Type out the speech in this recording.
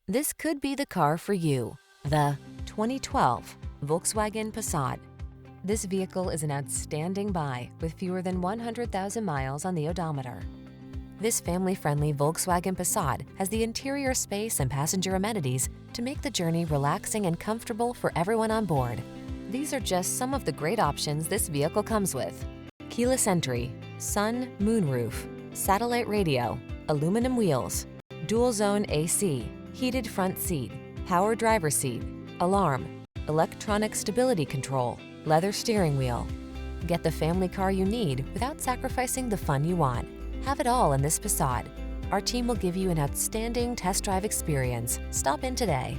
This could be the car for you. The 2012 Volkswagen Passat. This vehicle is an outstanding buy with fewer than 100,000 miles on the odometer. This family-friendly Volkswagen Passat has the interior space and passenger amenities to make the journey relaxing and comfortable for everyone on board. These are just some of the great options this vehicle comes with: keyless entry, sun, moonroof, satellite radio, aluminum wheels, dual zone AC, heated front seat, power driver seat, alarm, electronic stability control, leather steering wheel. Get the family car you need without sacrificing the fun you want. Have it all in this Passat. Our team will give you an outstanding test drive experience. Stop in today.